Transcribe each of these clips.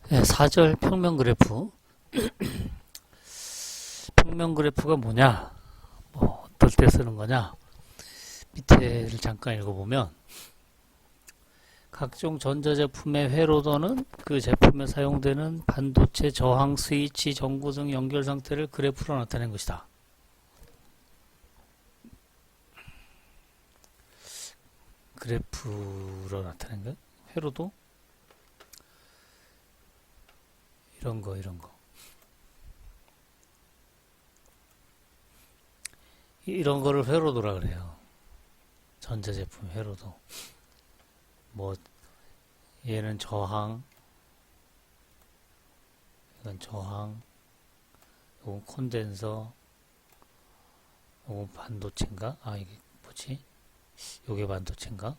네, 4절 평면 그래프. 평면 그래프가 뭐냐? 뭐 어떨 때 쓰는 거냐? 밑에를 잠깐 읽어보면 각종 전자제품의 회로도는 그 제품에 사용되는 반도체 저항 스위치 전구 등 연결 상태를 그래프로 나타낸 것이다. 그래프로 나타낸 거? 회로도? 이런 거. 이런 거를 회로도라 그래요. 전자제품 회로도. 뭐 얘는 저항, 이건 저항, 이건 콘덴서, 이건 반도체인가? 아, 이게 뭐지? 요게 반도체인가?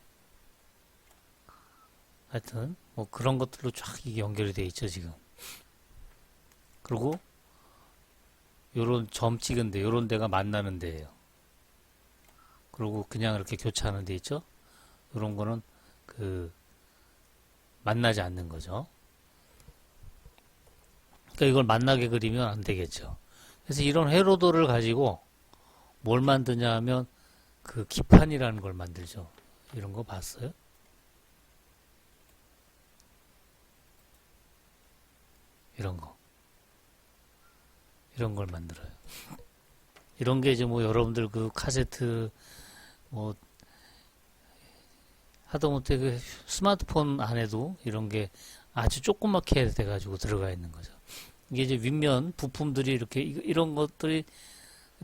하여튼 뭐 그런 것들로 쫙 이게 연결이 돼 있죠 지금. 그리고 요런 점 찍은데 요런 데가 만나는 데예요. 그리고 그냥 이렇게 교차하는 데 있죠. 요런 거는 그 만나지 않는 거죠. 그러니까 이걸 만나게 그리면 안 되겠죠. 그래서 이런 회로도를 가지고 뭘 만드냐 하면 그 기판이라는 걸 만들죠. 이런 거 봤어요? 이런 거. 이런 걸 만들어요. 이런 게 이제 뭐 여러분들 그 카세트 뭐 하다못해 그 스마트폰 안에도 이런 게 아주 조그맣게 돼가지고 들어가 있는 거죠. 이게 이제 윗면 부품들이 이렇게 이런 것들이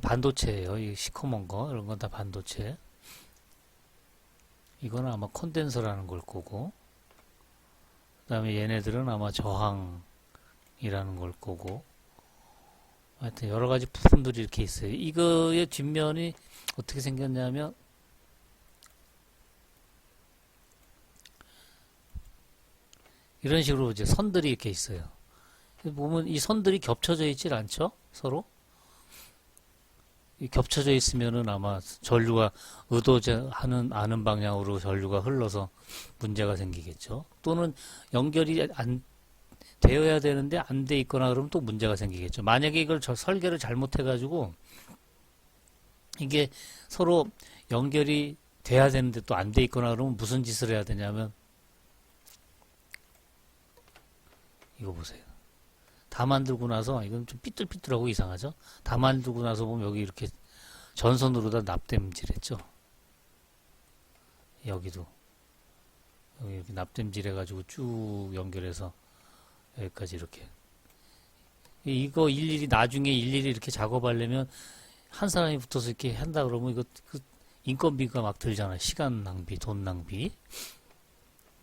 반도체예요. 이 시커먼 거 이런 건 다 반도체. 이거는 아마 콘덴서라는 걸 거고, 그다음에 얘네들은 아마 저항이라는 걸 거고. 하여튼 여러 가지 부품들이 이렇게 있어요. 이거의 뒷면이 어떻게 생겼냐면 이런 식으로 이제 선들이 이렇게 있어요. 보면 이 선들이 겹쳐져 있질 않죠? 서로? 겹쳐져 있으면은 아마 전류가 의도하는 아는 방향으로 전류가 흘러서 문제가 생기겠죠. 또는 연결이 안 되어야 되는데 안 돼 있거나 그러면 또 문제가 생기겠죠. 만약에 이걸 설계를 잘못해 가지고 이게 서로 연결이 돼야 되는데 또 안 돼 있거나 그러면 무슨 짓을 해야 되냐면 이거 보세요. 다 만들고 나서 이건 좀 삐뚤삐뚤하고 이상하죠. 다 만들고 나서 보면 여기 이렇게 전선으로다 납땜질했죠. 여기도 여기 이렇게 납땜질 해가지고 쭉 연결해서 여기까지 이렇게. 이거 일일이 나중에 일일이 이렇게 작업하려면 한 사람이 붙어서 이렇게 한다 그러면 이거 그 인건비가 막 들잖아요. 시간 낭비, 돈 낭비.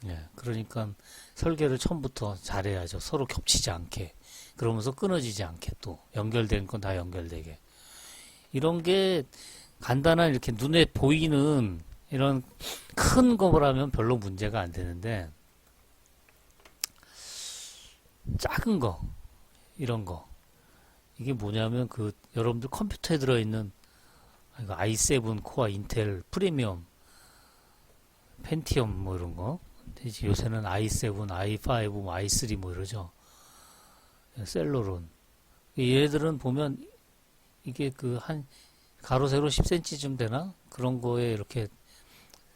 예, 그러니까 설계를 처음부터 잘해야죠. 서로 겹치지 않게. 그러면서 끊어지지 않게 또 연결된 건 다 연결되게. 이런 게 간단한 이렇게 눈에 보이는 이런 큰 거라면 별로 문제가 안 되는데 작은 거 이런 거 이게 뭐냐면 그 여러분들 컴퓨터에 들어있는 i7 코어 인텔 프리미엄 펜티엄 뭐 이런 거 요새는 i7, i5, 뭐 i3 뭐 이러죠. 셀러론 얘들은 보면 이게 그 한 가로 세로 10cm쯤 되나 그런 거에 이렇게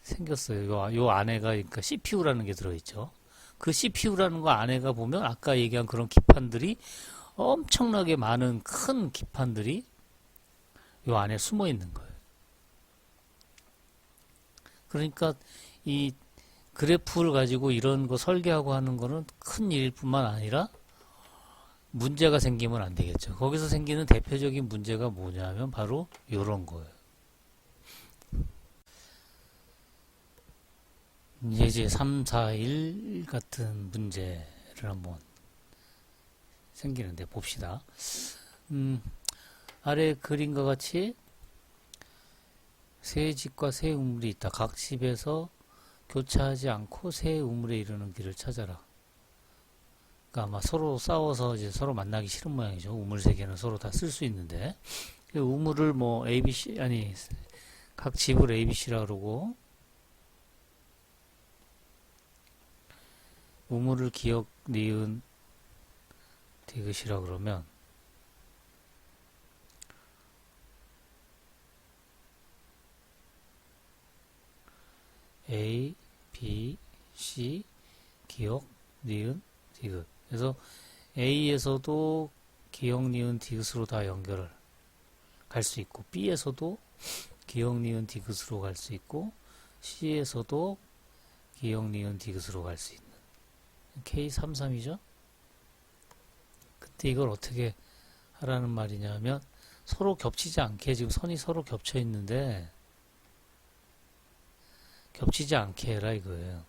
생겼어요. 요 안에가 그러니까 CPU라는 게 들어있죠. 그 CPU라는 거 안에가 보면 아까 얘기한 그런 기판들이 엄청나게 많은 큰 기판들이 요 안에 숨어 있는 거예요. 그러니까 이 그래프를 가지고 이런 거 설계하고 하는 거는 큰 일일 뿐만 아니라 문제가 생기면 안 되겠죠. 거기서 생기는 대표적인 문제가 뭐냐면 바로 요런 거예요. 예제 3, 4, 1 같은 문제를 한번 생기는데 봅시다. 아래 그림과 같이 세 집과 세 우물이 있다. 각 집에서 교차하지 않고 세 우물에 이르는 길을 찾아라. 그러니까 아마 서로 싸워서 이제 서로 만나기 싫은 모양이죠. 우물 세 개는 서로 다 쓸 수 있는데 그 우물을 뭐 ABC 아니 각 집을 ABC라 그러고 우물을 기역, 니은, 디귿이라 그러면 A, B, C, 기역, 니은, 디귿. 그래서 A에서도 기역, 니은, 디귿으로 다 연결을 갈 수 있고, B에서도 기역, 니은, 디귿으로 갈 수 있고, C에서도 기역, 니은, 디귿으로 갈 수 있는 K33이죠. 그때 이걸 어떻게 하라는 말이냐면 서로 겹치지 않게 지금 선이 서로 겹쳐 있는데 겹치지 않게 해라 이거예요.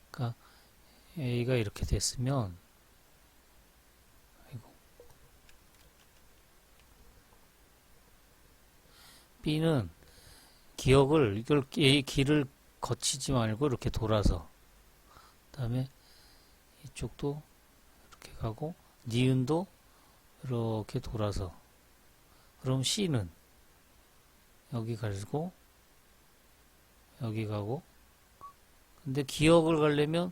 그러니까 A가 이렇게 됐으면 B는 기역을 이걸 A 길을 거치지 말고 이렇게 돌아서 그다음에 이쪽도 이렇게 가고 니은도 이렇게 돌아서 그럼 C는 여기 가고 여기 가고 근데 기역을 가려면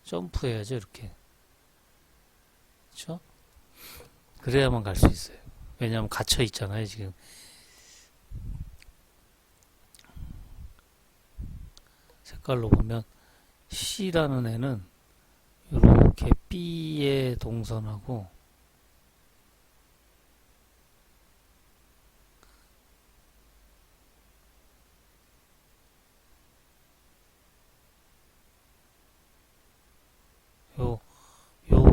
점프해야죠 이렇게 그렇죠? 그래야만 갈 수 있어요. 왜냐하면 갇혀 있잖아요 지금. 색깔로 보면 C라는 애는 이렇게 B의 동선하고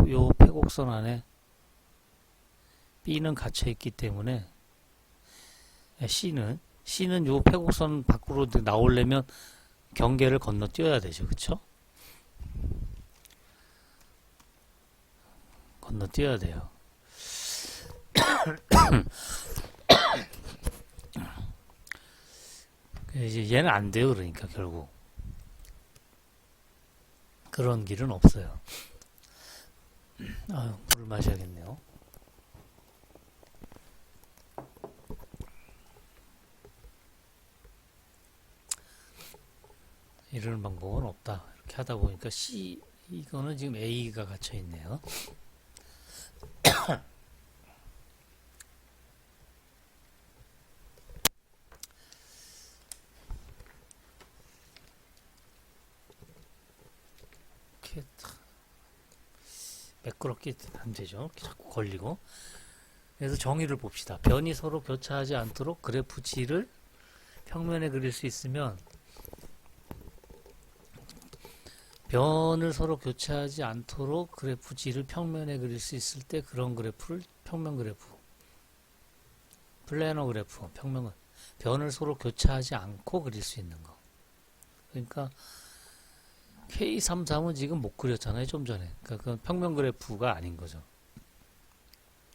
요 패곡선 안에 B는 갇혀 있기 때문에 C는 요 패곡선 밖으로 나오려면 경계를 건너뛰어야 되죠. 그쵸? 건너뛰어야 돼요. 이제 얘는 안 돼요. 그러니까 결국 그런 길은 없어요. 아유, 물을 마셔야겠네요. 이러는 방법은 없다. 이렇게 하다 보니까 C 이거는 지금 A가 갇혀 있네요. 이렇게 매끄럽게 안 되죠. 이렇게 자꾸 걸리고. 그래서 정의를 봅시다. 변이 서로 교차하지 않도록 그래프 G를 평면에 그릴 수 있으면 변을 서로 교차하지 않도록 그래프 G를 평면에 그릴 수 있을 때 그런 그래프를 평면 그래프, 플래너 그래프, 평면 변을 서로 교차하지 않고 그릴 수 있는 거. 그러니까 K33은 지금 못 그렸잖아요. 좀 전에. 그러니까 그건 평면 그래프가 아닌 거죠.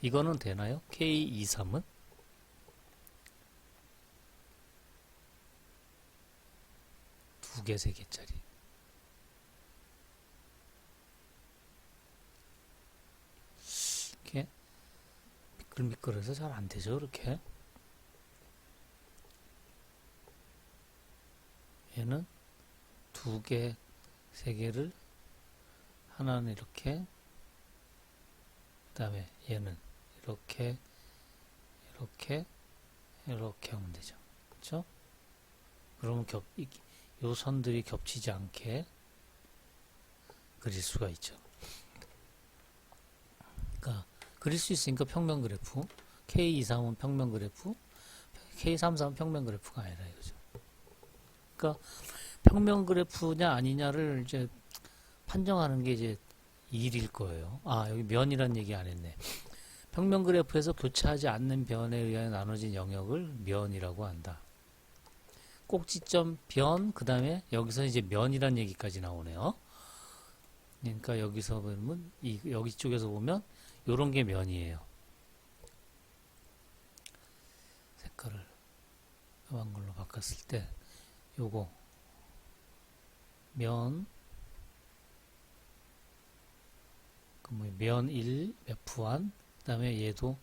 이거는 되나요? K23은? 두 개, 세 개짜리. 이렇게 미끌미끌해서 잘 안 되죠. 이렇게. 얘는 두 개, 세 개를 하나는 이렇게 그 다음에 얘는 이렇게 이렇게 하면 되죠. 그렇죠? 그러면 요 선들이 겹치지 않게 그릴 수가 있죠. 그러니까 그릴 수 있으니까 평면 그래프 K23은 평면 그래프 K33은 평면 그래프가 아니라 이거죠. 그러니까 평면 그래프냐 아니냐를 이제 판정하는 게 이제 일일 거예요. 아, 여기 면이란 얘기 안 했네. 평면 그래프에서 교차하지 않는 변에 의해 나눠진 영역을 면이라고 한다. 꼭지점 변, 그 다음에 여기서 이제 면이란 얘기까지 나오네요. 그러니까 여기서 보면, 여기 쪽에서 보면, 요런 게 면이에요. 색깔을 까만 걸로 바꿨을 때, 요거, 면, 면 1, F1, 그 다음에 얘도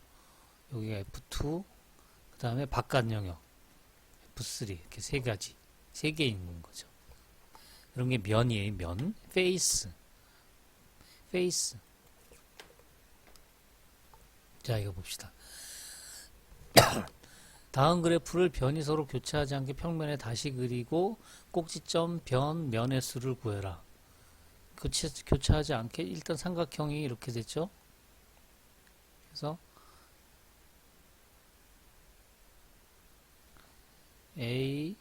여기가 F2, 그 다음에 바깥 영역 F3 이렇게 세 가지, 세 개 있는 거죠. 이런 게 면이에요. 면. 페이스. 페이스. 자, 이거 봅시다. 다음 그래프를 변이 서로 교차하지 않게 평면에 다시 그리고 꼭지점 변 면의 수를 구해라. 교차하지 않게 일단 삼각형이 이렇게 됐죠. 그래서 A,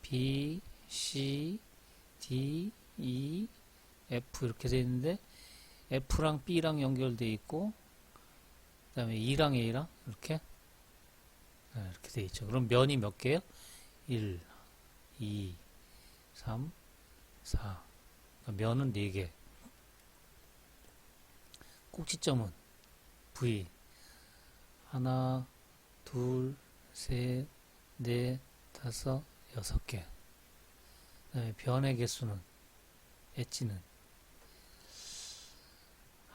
B, C, D, E, F 이렇게 되어 있는데 F랑 B랑 연결되어 있고 그 다음에 E랑 A랑 이렇게 이렇게 되어 있죠. 그럼 면이 몇 개예요? 1, 2, 3, 4. 그러니까 면은 4개. 꼭지점은 V. 하나, 둘, 셋, 넷, 다섯, 6개. 그다음에 변의 개수는 엣지는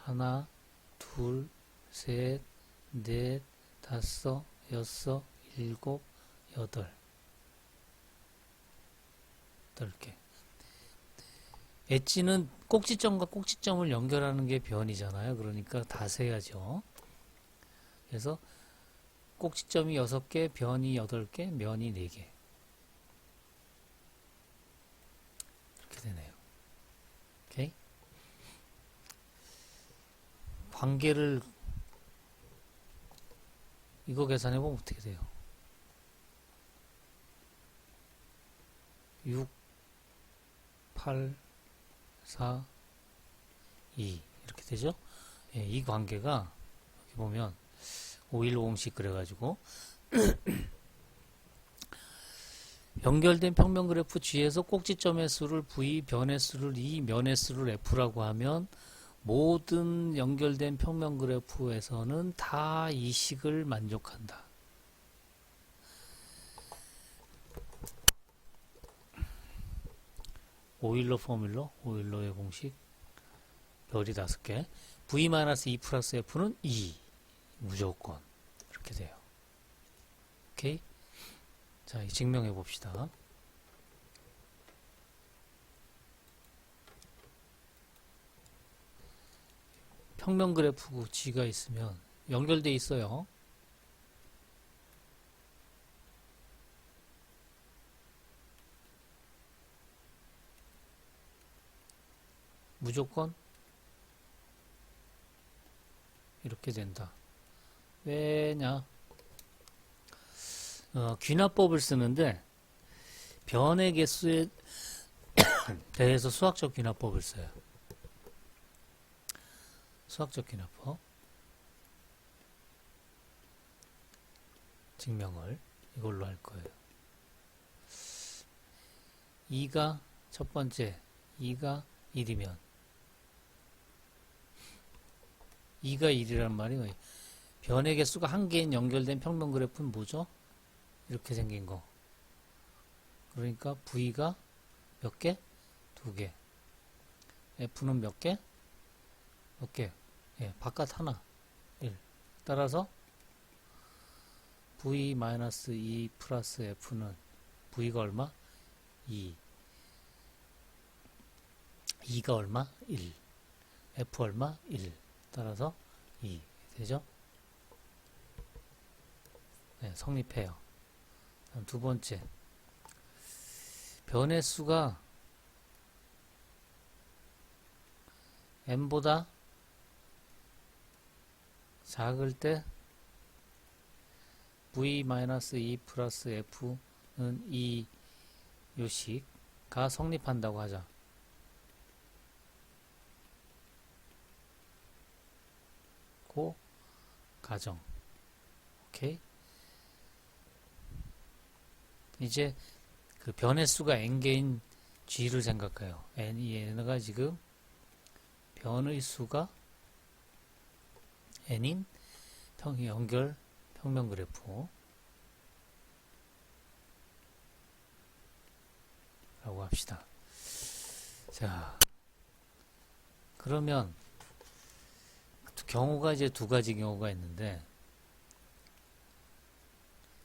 하나, 둘, 셋, 넷, 다섯, 여섯, 일곱, 여덟. 8개. 엣지는 꼭지점과 꼭지점을 연결하는 게 변이잖아요. 그러니까 다 세야죠. 그래서 꼭지점이 6개, 변이 8개, 면이 4개. 이렇게 되네요. 오케이? 관계를 이거 계산해보면 어떻게 돼요? 6, 8, 4, 2 이렇게 되죠? 예, 이 관계가 여기 보면 515씩 그래가지고 연결된 평면 그래프 G에서 꼭지점의 수를 V, 변의 수를 E, 면의 수를 F라고 하면 모든 연결된 평면 그래프에서는 다 이 식을 만족한다. 오일러 포뮬러, 오일러의 공식, 별이 5개. V-E 플러스 F는 2. 무조건. 이렇게 돼요. 오케이? 자, 이 증명해 봅시다. 평면 그래프 G가 있으면 연결돼 있어요. 무조건 이렇게 된다. 왜냐? 귀납법을 쓰는데 변의 개수에 대해서 수학적 귀납법을 써요. 수학적 귀납법 증명을 이걸로 할 거예요. 2가 첫 번째, 2가 1이면 2가 1이란 말이 뭐예요? 변의 개수가 한 개인 연결된 평면 그래프는 뭐죠? 이렇게 생긴 거. 그러니까 V가 몇 개? 2개. F는 몇 개? 몇 개? 예, 바깥 하나. 1. 따라서 V-E 플러스 F는 V가 얼마? 2. 2가 얼마? 1. F 얼마? 1. 따라서 2. 되죠? 네, 성립해요. 다음 두 번째. 변의 수가 n보다 작을 때 v-e 플러스 f는 이 요식가 성립한다고 하자. 고 가정. 오케이? 이제 그 변의 수가 n개인 g를 생각해요. 얘가 지금 변의 수가 n인 연결 평면 그래프 라고 합시다. 자, 그러면 경우가 이제 두 가지 경우가 있는데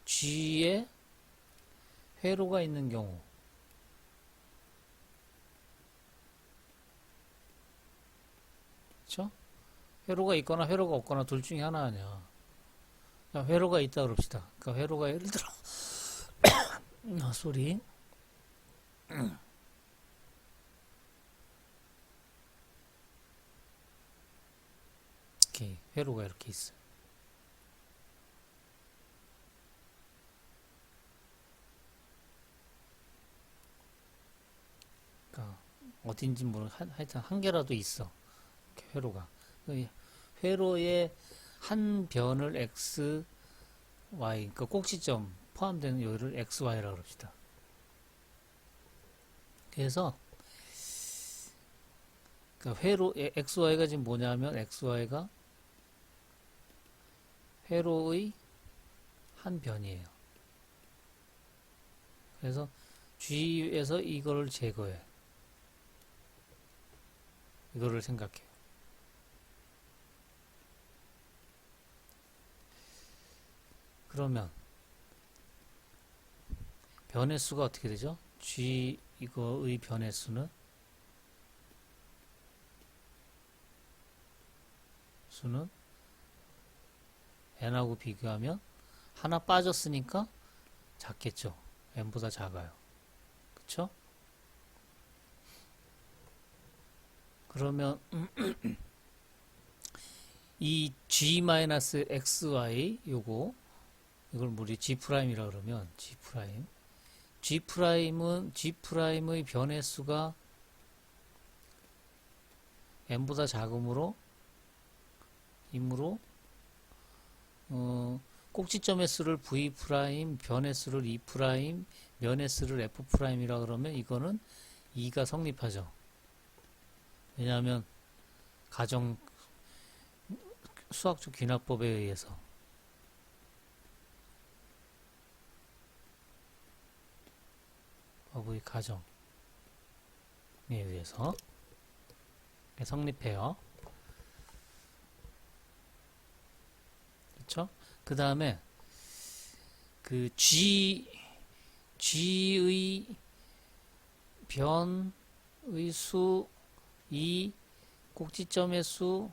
G에 회로가 있는 경우 그쵸? 회로가 있거나 회로가 없거나 둘 중에 하나 아니야. 자, 회로가 있다 그럽시다. 그러니까 회로가 예를 들어 소리 이렇게 회로가 이렇게 있어. 그러니까 어딘지 모르 하여튼 한 개라도 있어. 이렇게 회로가. 그 회로의 한 변을 x, y, 그 꼭지점 포함되는 요를 x, y라고 합시다. 그래서 그 회로 x, y가 지금 뭐냐면 x, y가 회로의 한 변이에요. 그래서 G에서 이거를 제거해. 이거를 생각해요. 그러면 변의 수가 어떻게 되죠? G 이거의 변의 수는 n하고 비교하면 하나 빠졌으니까 작겠죠. n보다 작아요. 그쵸? 그러면 이 g-xy 요거 이걸 우리 g'이라 그러면 g'의 변의 수가 n보다 작으므로 꼭지점의 수를 v', 변의 수를 e', 면의 수를 f'이라 그러면 이거는 2가 성립하죠. 왜냐하면 가정 수학적 귀납법에 의해서 법의 가정에 의해서 성립해요. 그렇죠? 그 다음에 그 G의 변의 수, 이 꼭지점의 수,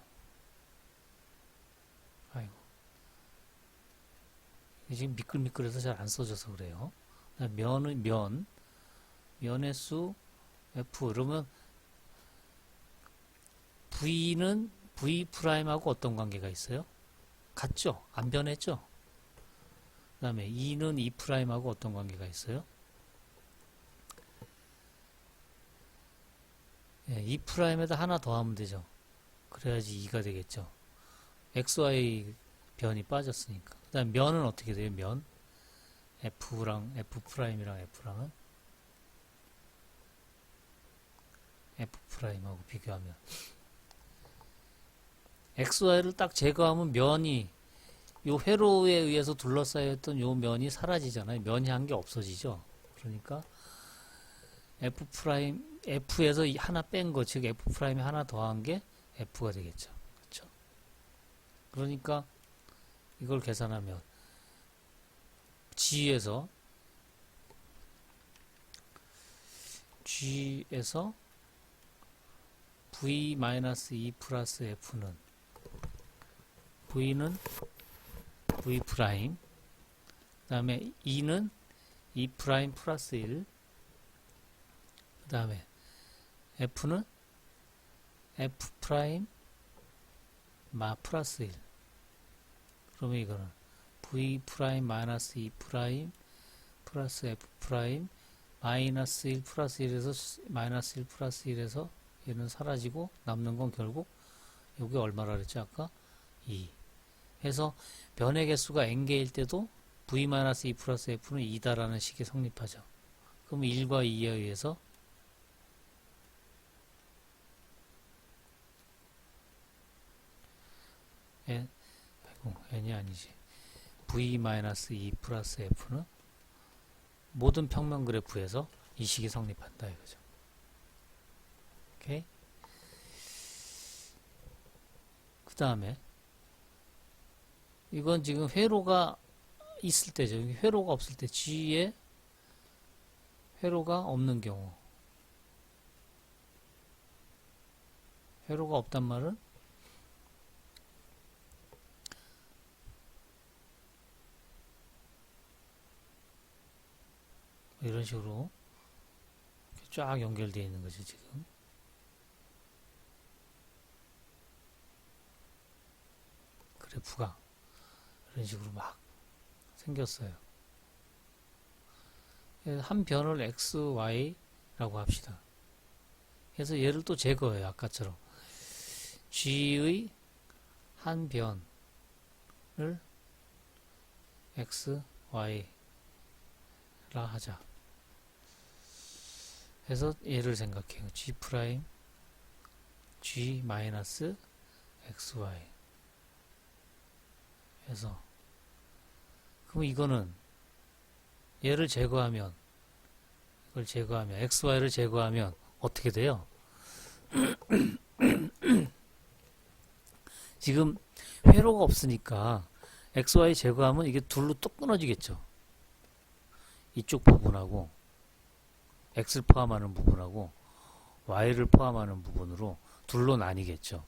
아이고, 지금 미끌미끌해서 잘 안 써져서 그래요. 면의 수, F, 그러면 V는 V'하고 어떤 관계가 있어요? 같죠? 안 변했죠? 그 다음에 E는 E'하고 어떤 관계가 있어요? 예, E'에다 하나 더 하면 되죠. 그래야지 2가 되겠죠. XY 변이 빠졌으니까. 그 다음에 면은 어떻게 돼요? 면? F랑 F'이랑 F랑은? F'하고 비교하면. XY를 딱 제거하면 면이 요 회로에 의해서 둘러싸였던 요 면이 사라지잖아요. 면이 한 개 없어지죠. 그러니까 F에서 하나 뺀 거, 즉 F'에 하나 더한 게 F가 되겠죠. 그렇죠? 그러니까 이걸 계산하면 G에서 V-E 플러스 F는 V는 V', 그 다음에 E는 E' 플러스 1, 그 다음에 F는 F' 플러스 1. 그러면 이거는 V' 마이너스 E' 플러스 F' 마이너스 1 플러스 1에서 마이너스 1 플러스 1에서 얘는 사라지고 남는 건 결국 여기 얼마라 그랬죠 아까? 2 해서 변의 개수가 n개일 때도 v-e 플러스 f는 2다라는 식이 성립하죠. 그럼 1과 2에 의해서 n이 아니지. v-e 플러스 f는 모든 평면 그래프에서 이 식이 성립한다 이거죠. 오케이? 그 다음에 이건 지금 회로가 있을 때죠. 회로가 없을 때 G에 회로가 없는 경우 회로가 없단 말은 이런 식으로 쫙 연결되어 있는 거죠, 지금. 그래프가 이런 식으로 막 생겼어요. 한 변을 x, y라고 합시다. 그래서 얘를 또 제거해요. 아까처럼 g의 한 변을 x, y라 하자. 그래서 얘를 생각해요. g 프라임 g 마이너스 xy. 해서 그럼 이거는 얘를 제거하면 이걸 제거하면 xy를 제거하면 어떻게 돼요? 지금 회로가 없으니까 xy 제거하면 이게 둘로 또 끊어지겠죠. 이쪽 부분하고 x를 포함하는 부분하고 y를 포함하는 부분으로 둘로 나뉘겠죠.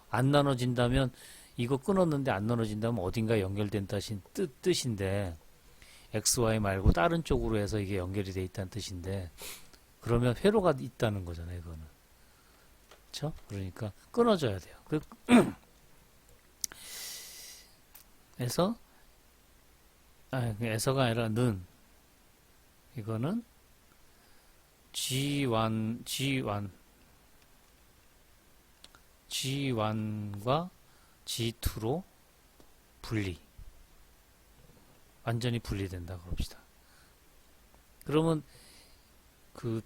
안 나눠진다면 이거 끊었는데 안 나눠진다면 어딘가 연결된다는 뜻인데 xy 말고 다른 쪽으로 해서 이게 연결이 돼 있다는 뜻인데 그러면 회로가 있다는 거잖아요. 이거는. 그렇죠? 그러니까 끊어져야 돼요. 그래서 에서가 아니라 는 이거는 G1과 G2로 분리. 완전히 분리된다 그럽시다. 그러면 그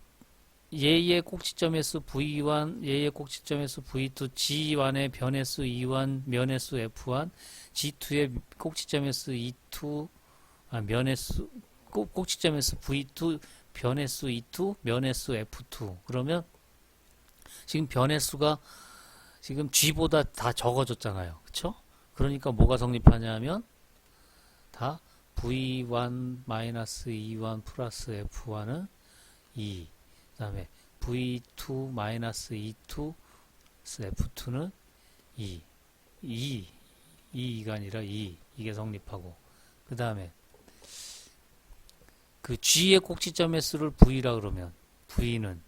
얘의 꼭지점의 수 V1, 얘의 꼭지점의 수 V2, G1의 변의 수 E1, 면의 수 F1, G2의 꼭지점의 수 E2, 면의 수 꼭지점의 수 V2, 변의 수 E2, 면의 수 F2. 그러면 지금 변의 수가 지금 G보다 다 적어졌잖아요. 그쵸? 그러니까 뭐가 성립하냐면 다 V1-E1 플러스 F1은 2. 그 다음에 V2-E2 F2는 2. 2가 아니라 2. 이게 성립하고. 그 다음에 그 G의 꼭지점의 수를 V라 그러면 V는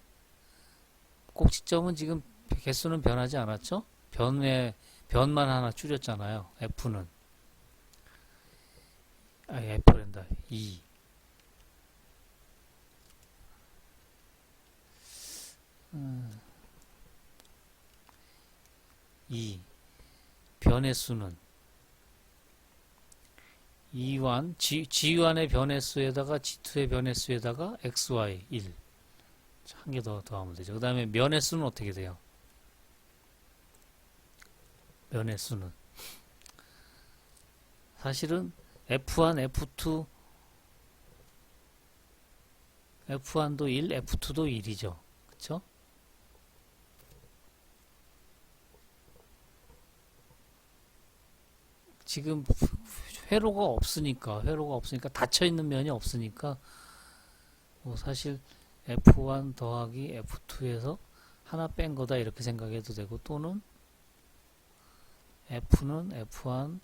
꼭지점은 지금 개수는 변하지 않았죠? 변만 하나 줄였잖아요. F는 F랜다 2. 변의 수는 E1, G1의 변의 수에다가 G2의 변의 수에다가 XY 1. 한 개 더 하면 되죠. 그 다음에 면의 수는 어떻게 돼요? 면의 수는 사실은 F1, F2, F1도 1, F2도 1이죠. 그쵸? 지금 회로가 없으니까 닫혀있는 면이 없으니까 뭐 사실 F1 더하기 F2에서 하나 뺀 거다 이렇게 생각해도 되고 또는 F는 F1,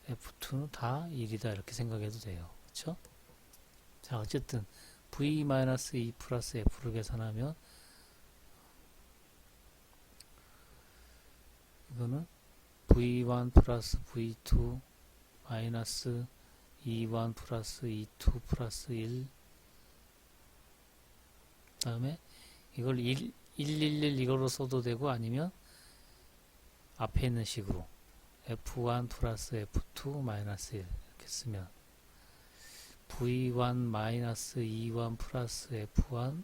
F2는 다 1이다 이렇게 생각해도 돼요. 그쵸? 자 어쨌든 V-E 플러스 F를 계산하면 이거는 V1 플러스 V2 마이너스 E1 플러스 E2 플러스 1 그 다음에 이걸 111 이걸로 써도 되고 아니면 앞에 있는 식으로 F1 플러스 F2 마이너스 1 이렇게 쓰면 V1 마이너스 E1 플러스 F1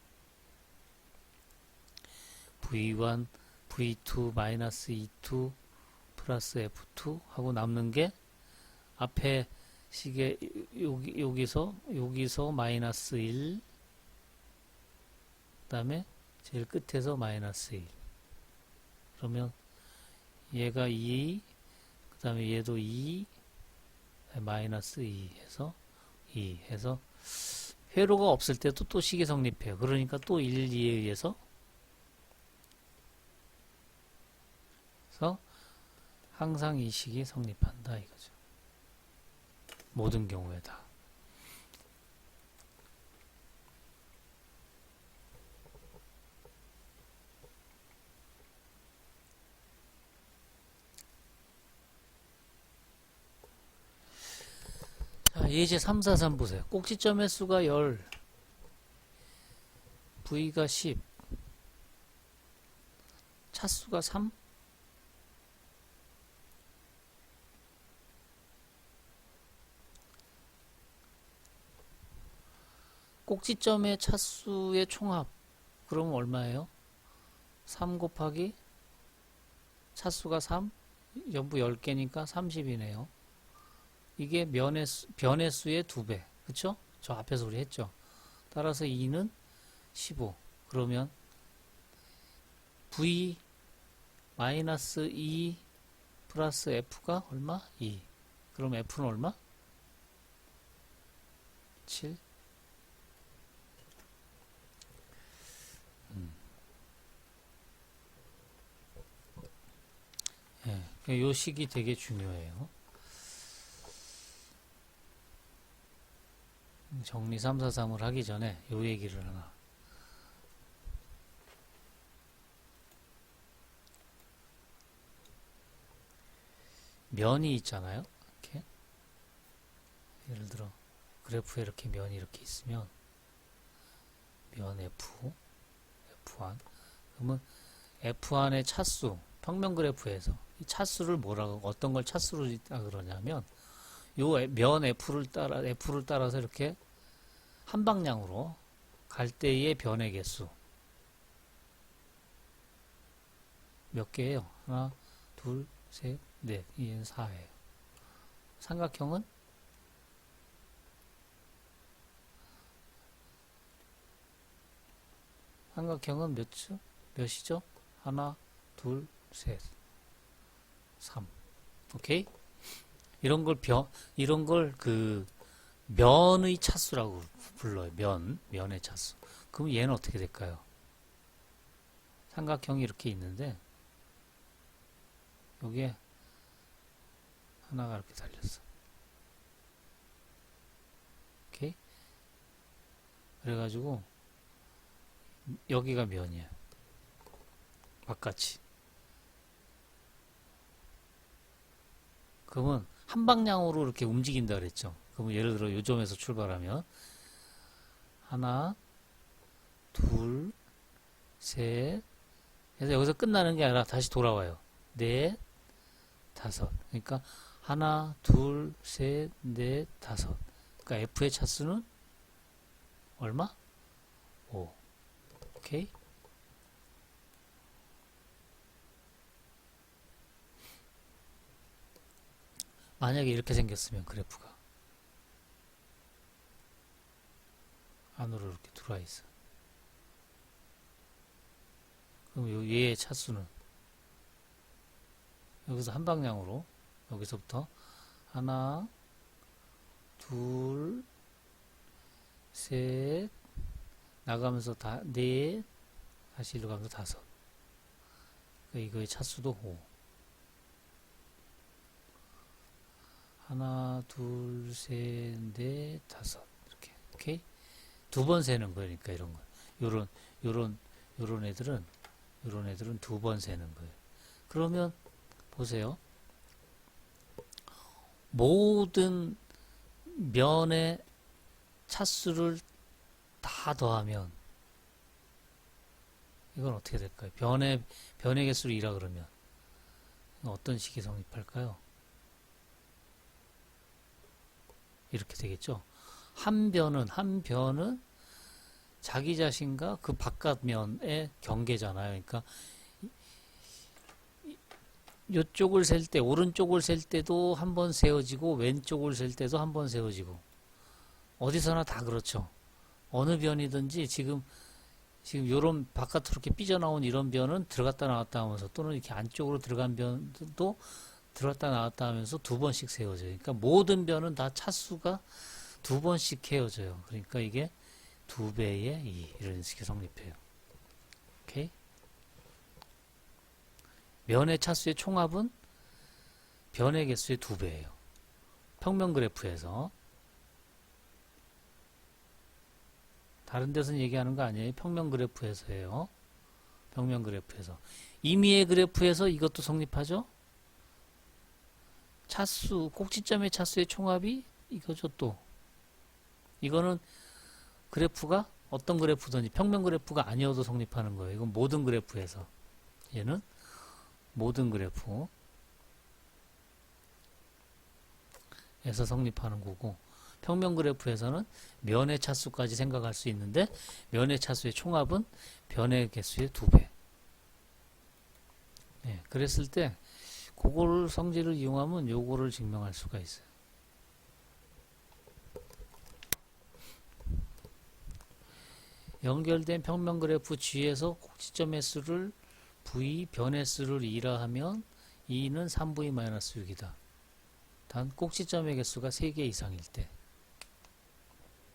V1 V2 마이너스 E2 플러스 F2 하고 남는 게 앞에 식에 여기서 마이너스 1 그 다음에 제일 끝에서 마이너스 1 그러면 얘가 2 그 다음에 얘도 2 마이너스 2 해서 2 해서 회로가 없을 때도 또 식이 성립해요. 그러니까 또 1, 2에 의해서 그래서 항상 이 식이 성립한다 이거죠. 모든 경우에 다. 예제 3, 4, 3 보세요. 꼭지점의 수가 10, V가 10, 차수가 3? 꼭지점의 차수의 총합. 그러면 얼마예요? 3 곱하기 차수가 3? 전부 10개니까 30이네요. 이게 변의 수의 2배. 그쵸? 저 앞에서 우리 했죠. 따라서 2는 15. 그러면 V 마이너스 2 플러스 F가 얼마? 2. 그럼 F는 얼마? 7. 예, 요 식이 되게 중요해요. 정리 3, 4, 3을 하기 전에 요 얘기를 하나. 면이 있잖아요. 이렇게. 예를 들어 그래프에 이렇게 면이 이렇게 있으면 면 F, F1. 그러면 F1의 차수, 평면 그래프에서 이 차수를 뭐라고 어떤 걸 차수로 그러냐면 요 면 F를 따라서 이렇게 한 방향으로 갈 때의 변의 개수 몇 개예요? 하나, 둘, 셋, 넷. 이는 4예요. 삼각형은 몇이죠? 하나, 둘, 셋, 3. 오케이? 이런 걸 그 면의 차수라고 불러요. 면의 차수. 그럼 얘는 어떻게 될까요? 삼각형이 이렇게 있는데 여기에 하나가 이렇게 달렸어. 오케이? 그래가지고 여기가 면이야. 바깥이. 그러면 한 방향으로 이렇게 움직인다 그랬죠. 그러면 예를 들어 요 점에서 출발하면 하나, 둘, 셋. 그래서 여기서 끝나는 게 아니라 다시 돌아와요. 넷, 다섯. 그러니까 하나, 둘, 셋, 넷, 다섯. 그러니까 F의 차수는 얼마? 5. 오케이? 만약에 이렇게 생겼으면 그래프가 안으로 이렇게 들어와 있어. 그럼 얘의 차수는 여기서 한 방향으로 여기서부터 하나, 둘, 셋 나가면서 넷 다시 일로 가면서 다섯. 이거의 차수도 5. 하나, 둘, 셋, 넷, 다섯. 이렇게. 오케이? 두 번 세는 거니까 이런 거. 요런 애들은 두 번 세는 거예요. 그러면 보세요. 모든 면의 차수를 다 더하면 이건 어떻게 될까요? 변의 개수를 2라 그러면 어떤 식이 성립할까요? 이렇게 되겠죠. 한 변은 자기 자신과 그 바깥면의 경계잖아요. 그러니까 이쪽을 셀 때, 오른쪽을 셀 때도 한 번 세워지고 왼쪽을 셀 때도 한 번 세워지고 어디서나 다 그렇죠. 어느 변이든지 지금 요런 바깥으로 이렇게 삐져나온 이런 변은 들어갔다 나왔다 하면서 또는 이렇게 안쪽으로 들어간 변도 들어갔다 나왔다 하면서 두 번씩 세워져요. 그러니까 모든 변은 다 차수가 두 번씩 헤어져요. 그러니까 이게 2배의 2 이런 식이 성립해요. 오케이? 면의 차수의 총합은 변의 개수의 2배예요. 평면 그래프에서. 다른 데서는 얘기하는 거 아니에요. 평면 그래프에서예요. 평면 그래프에서. 임의의 그래프에서 이것도 성립하죠. 차수, 꼭지점의 차수의 총합이 이거죠 또. 이거는 그래프가 어떤 그래프든지 평면 그래프가 아니어도 성립하는 거예요. 이건 모든 그래프에서. 얘는 모든 그래프에서 성립하는 거고, 평면 그래프에서는 면의 차수까지 생각할 수 있는데 면의 차수의 총합은 변의 개수의 2배. 예, 그랬을 때 그걸 성질을 이용하면 요거를 증명할 수가 있어요. 연결된 평면 그래프 G에서 꼭지점의 수를 V, 변의 수를 2라 하면 2는 3V-6이다. 단 꼭지점의 개수가 3개 이상일 때.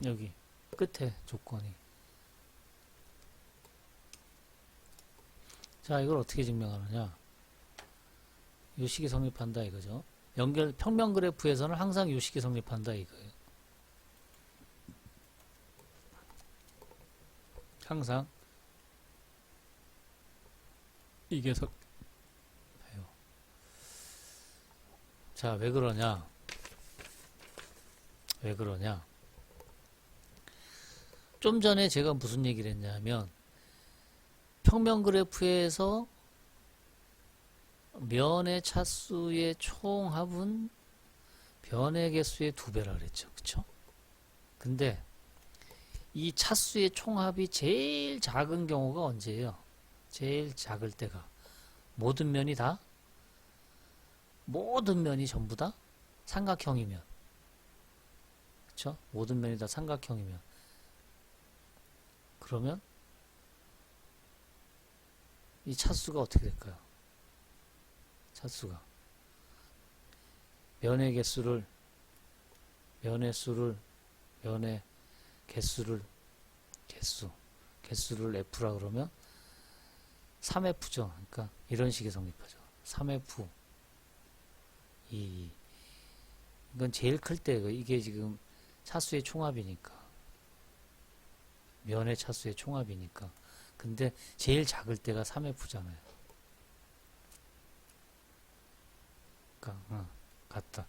여기 끝에 조건이. 자, 이걸 어떻게 증명하느냐. 요 식이 성립한다 이거죠. 평면 그래프에서는 항상 요 식이 성립한다 이거예요. 항상 이게 해요. 자, 왜 그러냐? 왜 그러냐? 좀 전에 제가 무슨 얘기를 했냐면 평면 그래프에서 면의 차수의 총합은 변의 개수의 2배라 그랬죠. 그쵸? 근데 이 차수의 총합이 제일 작은 경우가 언제예요? 제일 작을 때가 모든 면이 전부 다 삼각형이면, 그쵸? 모든 면이 다 삼각형이면, 그러면 이 차수가 어떻게 될까요? 차수가 면의 개수를 F라 그러면 3F죠. 그러니까 이런 식의 성립하죠. 3F 2. 이건 제일 클 때, 이게 지금 차수의 총합이니까. 면의 차수의 총합이니까. 근데 제일 작을 때가 3F잖아요. 그러니까, 같다.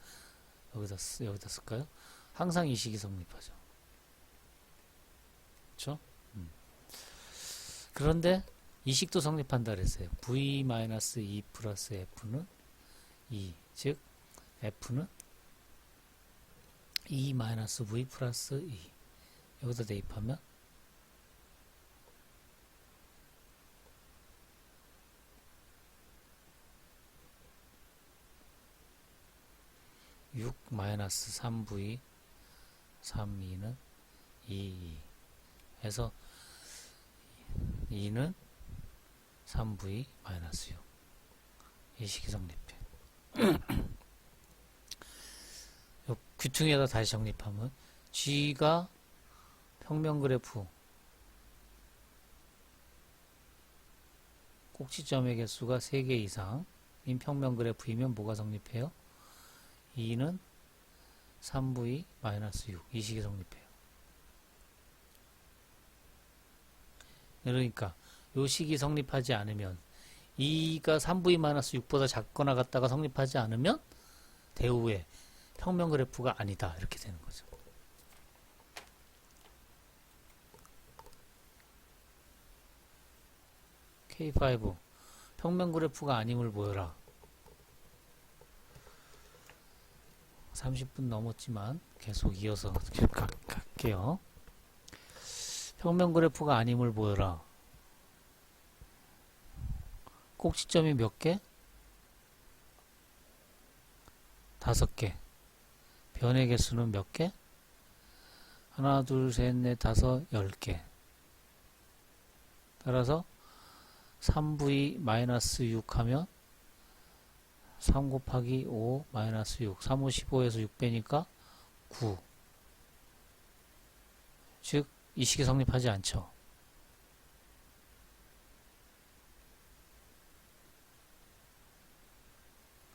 여기다 쓸까요? 항상 이 식이 성립하죠. 그렇죠? 그런데 이 식도 성립한다 그랬어요. V-2 플러스 F는 2. 즉, F는 2-V 플러스 2. 여기다 대입하면 6-3V 3-2는 2 해서 2는 3V-6. 이 식이 성립해. 귀퉁이에다 다시 정립하면 G가 평면 그래프 꼭지점의 개수가 3개 이상인 평면 그래프이면 뭐가 성립해요? 2는 3V-6. 이 식이 성립해요. 그러니까 이 식이 성립하지 않으면 2가 3V-6보다 작거나 같다가 성립하지 않으면 대우의 평면 그래프가 아니다. 이렇게 되는 거죠. K5 평면 그래프가 아님을 보여라. 30분 넘었지만 계속 이어서 갈게요. 평면 그래프가 아님을 보여라. 꼭지점이 몇 개? 5개. 변의 개수는 몇 개? 하나, 둘, 셋, 넷, 다섯, 10개. 따라서 3V-6 하면 3 곱하기 5 마이너스 6. 3, 5, 15에서 6빼니까 9. 즉, 이 식이 성립하지 않죠.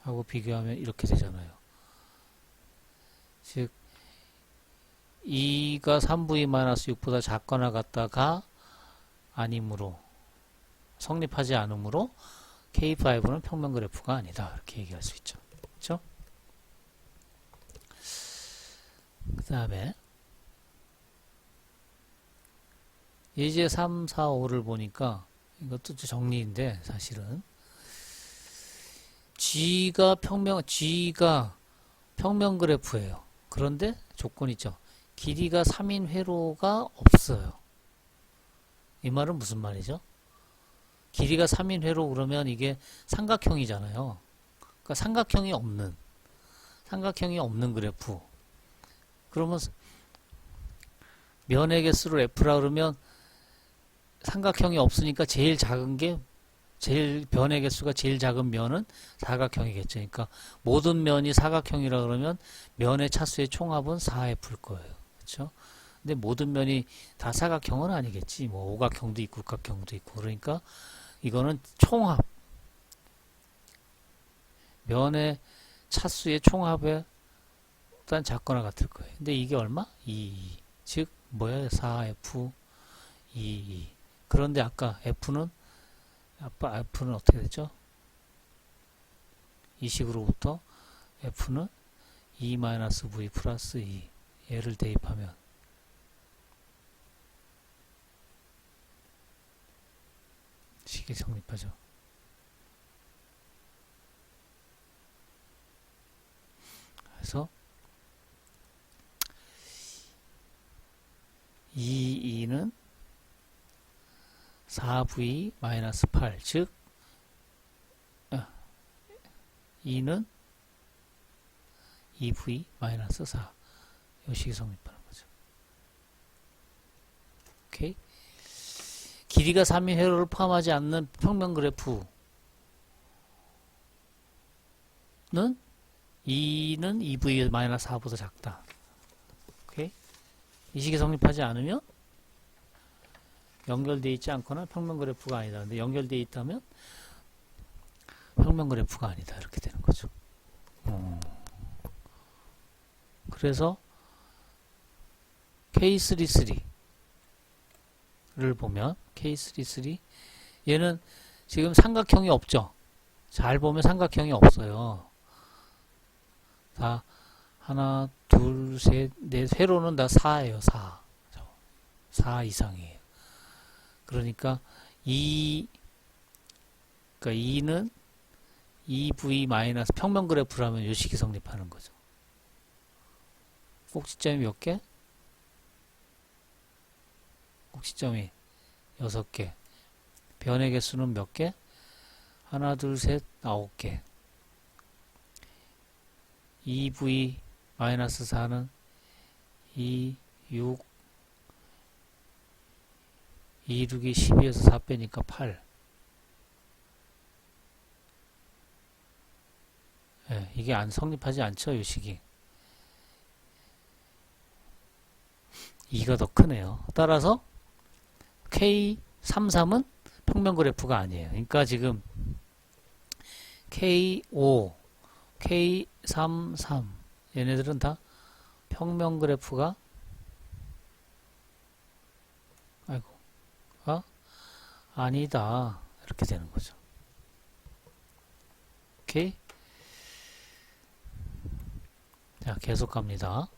하고 비교하면 이렇게 되잖아요. 즉, 2가 3V-6보다 작거나 같다가 아니므로, 성립하지 않으므로 K5는 평면 그래프가 아니다. 이렇게 얘기할 수 있죠. 그렇죠? 그 다음에 예제 3, 4, 5를 보니까 이것도 정리인데 사실은 G가 평면 그래프예요. 그런데 조건 있죠. 길이가 3인 회로가 없어요. 이 말은 무슨 말이죠? 길이가 3인 회로 그러면 이게 삼각형이잖아요. 그러니까 삼각형이 없는 그래프. 그러면 면의 개수를 F라 그러면 삼각형이 없으니까 변의 개수가 제일 작은 면은 사각형이겠죠. 그러니까 모든 면이 사각형이라 그러면 면의 차수의 총합은 4F일 거예요. 그렇죠? 근데 모든 면이 다 사각형은 아니겠지. 뭐 오각형도 있고 육각형도 있고. 그러니까 이거는 총합. 면의 차수의 총합에 일단 작거나 같을 거예요. 근데 이게 얼마? 2. 즉 뭐야? 4F 2. 그런데 아까 F는 어떻게 됐죠? 이 식으로부터 F는 2-V 플러스 2 얘를 대입하면 식이 성립하죠. 그래서 2는 4V-8 즉 2는 2V-4 이 식이 성립하는 거죠. 오케이. 길이가 3인 회로를 포함하지 않는 평면 그래프는 2는 2V-4보다 작다. 오케이. 이 식이 성립하지 않으면 연결되어 있지 않거나 평면 그래프가 아니다. 근데 연결되어 있다면 평면 그래프가 아니다. 이렇게 되는 거죠. 그래서 K33를 보면 K33 얘는 지금 삼각형이 없죠. 잘 보면 삼각형이 없어요. 다 하나, 둘, 셋, 넷 회로는 다 4예요. 4 이상이에요. 그러니까 2는 2V- 평면 그래프라면 이 식이 성립하는 거죠. 꼭지점이 몇 개? 꼭지점이 6개. 변의 개수는 몇 개? 하나, 둘, 셋, 9개. 2V-4는 2, 6, 2, 6이 12에서 4 빼니까 8. 예, 이게 안 성립하지 않죠, 이 식이. 2가 더 크네요. 따라서 K33은 평면 그래프가 아니에요. 그러니까 지금 K5, K33 얘네들은 다 평면 그래프가 아니다. 이렇게 되는 거죠. 오케이? 자, 계속 갑니다.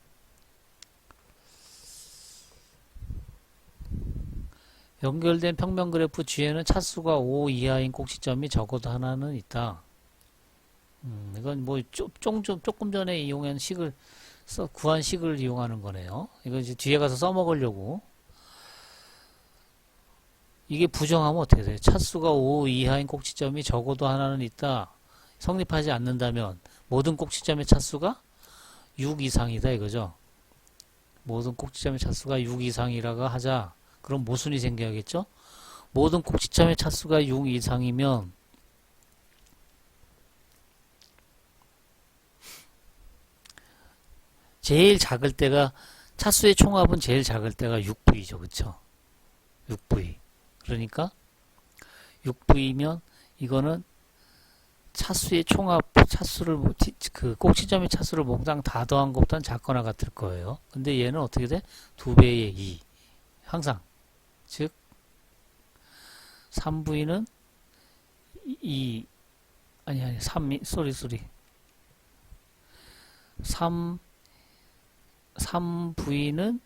연결된 평면 그래프 G에는 차수가 5 이하인 꼭지점이 적어도 하나는 있다. 이건 뭐 조금 전에 이용한 식을 구한 식을 이용하는 거네요. 이거 이제 뒤에 가서 써먹으려고. 이게 부정하면 어떻게 돼요? 차수가 5 이하인 꼭지점이 적어도 하나는 있다. 성립하지 않는다면 모든 꼭지점의 차수가 6 이상이다 이거죠. 모든 꼭지점의 차수가 6 이상이라고 하자. 그럼 모순이 생겨야겠죠? 모든 꼭지점의 차수가 6 이상이면 제일 작을 때가 차수의 총합은 제일 작을 때가 6V죠. 그쵸? 6V. 그러니까 6V면 이거는 차수의 총합, 그 꼭지점의 차수를 몽땅 다 더한 것보다는 작거나 같을 거예요. 근데 얘는 어떻게 돼? 2배의 2. 항상. 즉 3V는 3, 3V는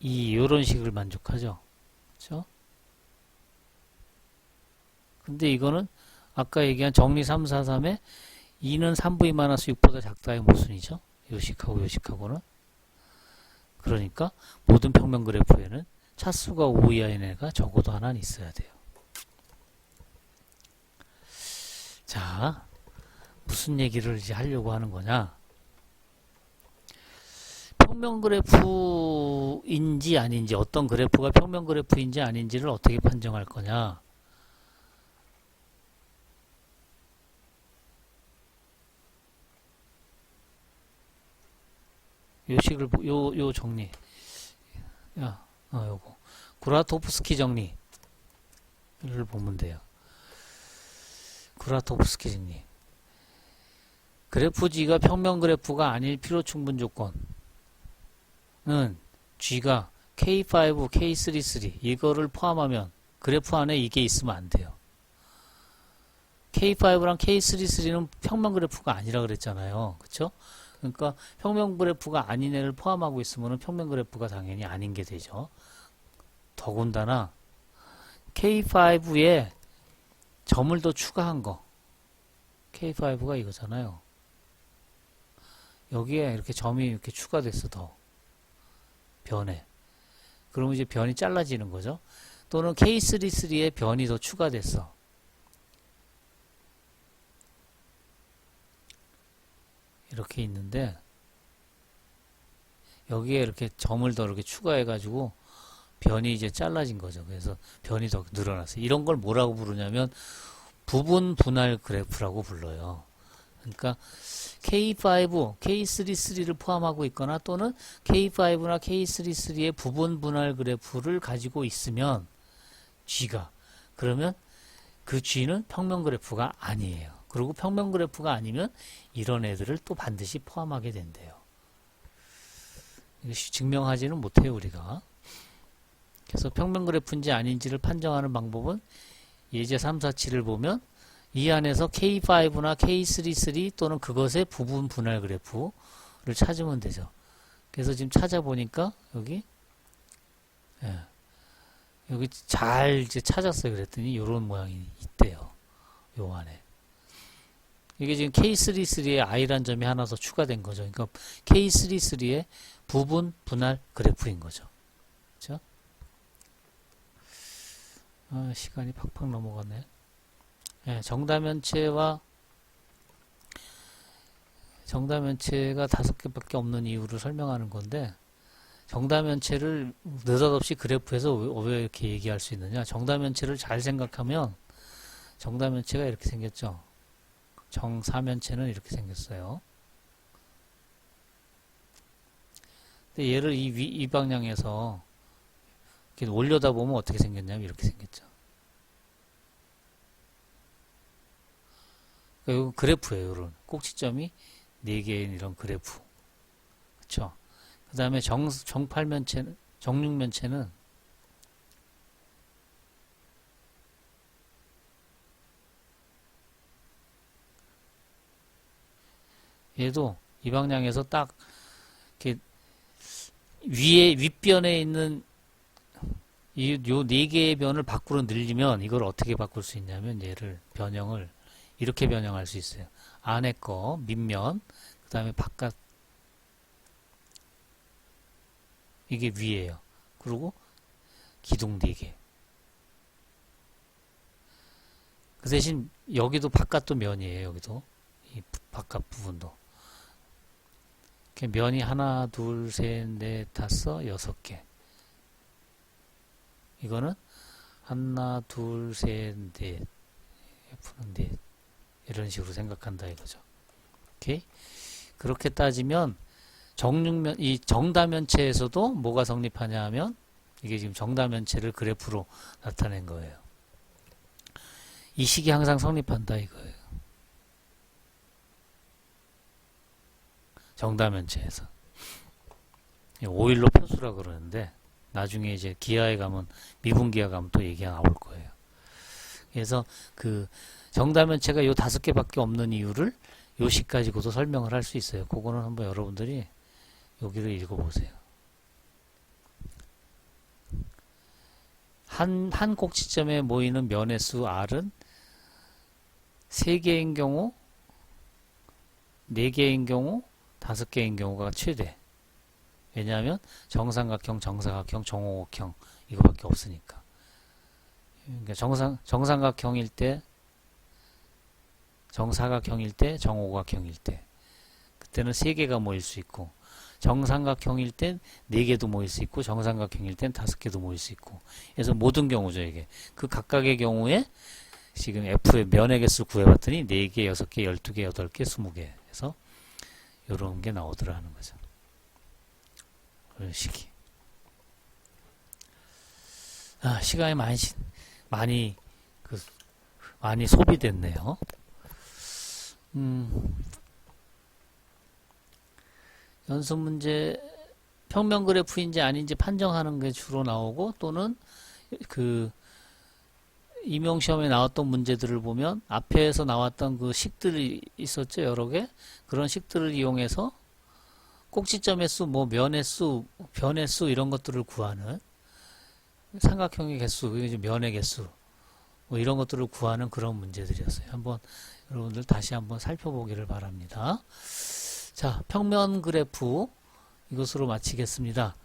요런 식을 만족하죠. 그렇죠? 근데 이거는 아까 얘기한 정리 3, 4, 3에 2는 3V-6보다 작다의 모순이죠. 요식하고 요식하고는. 그러니까 모든 평면 그래프에는 차수가 5 이하인 애가 적어도 하나는 있어야 돼요. 자, 무슨 얘기를 이제 하려고 하는 거냐? 평면 그래프인지 아닌지, 어떤 그래프가 평면 그래프인지 아닌지를 어떻게 판정할 거냐? 요 식을 요 정리. 요거 구라토프스키 정리를 보면 돼요. 구라토프스키 정리. 그래프 G가 평면 그래프가 아닐 필요 충분 조건은 G가 K5, K33 이거를 포함하면 그래프 안에 이게 있으면 안 돼요. K5랑 K33는 평면 그래프가 아니라 그랬잖아요. 그쵸? 그러니까 평면 그래프가 아닌 애를 포함하고 있으면 평면 그래프가 당연히 아닌 게 되죠. 더군다나 K5에 점을 더 추가한 거. K5가 이거잖아요. 여기에 이렇게 점이 이렇게 추가됐어, 더. 변에. 그러면 이제 변이 잘라지는 거죠. 또는 K33에 변이 더 추가됐어. 이렇게 있는데, 여기에 이렇게 점을 더 이렇게 추가해가지고, 변이 이제 잘라진 거죠. 그래서 변이 더 늘어났어요. 이런 걸 뭐라고 부르냐면, 부분 분할 그래프라고 불러요. 그러니까 K5, K33를 포함하고 있거나 또는 K5나 K33의 부분 분할 그래프를 가지고 있으면 G가 그러면 그 G는 평면 그래프가 아니에요. 그리고 평면 그래프가 아니면 이런 애들을 또 반드시 포함하게 된대요. 이것이 증명하지는 못해요, 우리가. 그래서 평면 그래프인지 아닌지를 판정하는 방법은 예제 3, 4, 7을 보면 이 안에서 K5나 K33 또는 그것의 부분 분할 그래프를 찾으면 되죠. 그래서 지금 찾아보니까 여기 여기 잘 이제 찾았어요. 그랬더니 이런 모양이 있대요. 요 안에. 이게 지금 K33에 I란 점이 하나 더 추가된 거죠. 그러니까 K33의 부분 분할 그래프인 거죠. 그렇죠? 시간이 팍팍 넘어가네. 정다면체가 5개밖에 없는 이유를 설명하는 건데 정다면체를 느닷없이 그래프에서 왜 이렇게 얘기할 수 있느냐. 정다면체를 잘 생각하면 정다면체가 이렇게 생겼죠. 정사면체는 이렇게 생겼어요. 근데 얘를 이 방향에서 이렇게 올려다 보면 어떻게 생겼냐면 이렇게 생겼죠. 그러니까 이건 그래프예요. 이런 꼭지점이 4개인 이런 그래프. 그쵸? 그 다음에 정팔면체는, 정육면체는 얘도 이 방향에서 딱 이렇게 윗변에 있는 요 4개의 변을 밖으로 늘리면 이걸 어떻게 바꿀 수 있냐면 얘를 변형을 이렇게 변형할 수 있어요. 안에 거 밑면 그 다음에 바깥 이게 위에요. 그리고 기둥 4개. 그 대신 여기도 바깥도 면이에요. 여기도 이 바깥 부분도 이렇게 면이 하나 둘 셋 넷 다섯 6개. 이거는 하나 둘 셋 넷 F는 넷 이런 식으로 생각한다 이거죠. 오케이? 그렇게 따지면 정육면 이 정다면체에서도 뭐가 성립하냐 하면 이게 지금 정다면체를 그래프로 나타낸 거예요. 이 식이 항상 성립한다 이거예요. 정다면체에서 오일러 표수라 그러는데 나중에 이제 기하에 가면 미분기하 가면 또 얘기가 나올 거예요. 그래서 그 정다면체가 요 5개밖에 없는 이유를 요 식 가지고도 설명을 할 수 있어요. 그거는 한번 여러분들이 여기를 읽어보세요. 한 꼭지점에 모이는 면의 수 R은 3개인 경우, 4개인 경우, 5개인 경우가 최대. 왜냐하면 정삼각형, 정사각형, 정오각형 이거밖에 없으니까. 그러니까 정삼각형일 때, 정사각형일 때, 정오각형일 때 그때는 3개가 모일 수 있고, 정삼각형일 땐 4개도 모일 수 있고, 정삼각형일 땐 5개도 모일 수 있고. 그래서 모든 경우죠, 이게. 그 각각의 경우에 지금 F의 면의 개수 구해봤더니 4개, 6개, 12개, 8개, 20개 해서 요런 게 나오더라 하는 거죠. 그런 식이. 시간이 많이 소비됐네요. 연습 문제 평면 그래프인지 아닌지 판정하는 게 주로 나오고, 또는 그 임용시험에 나왔던 문제들을 보면 앞에서 나왔던 그 식들이 있었죠, 여러 개. 그런 식들을 이용해서 꼭지점의 수, 뭐 면의 수, 변의 수 이런 것들을 구하는, 삼각형의 개수, 면의 개수 뭐 이런 것들을 구하는 그런 문제들이었어요. 한번 여러분들 다시 한번 살펴보기를 바랍니다. 자, 평면 그래프 이것으로 마치겠습니다.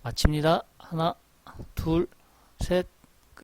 마칩니다. 하나, 둘, 셋,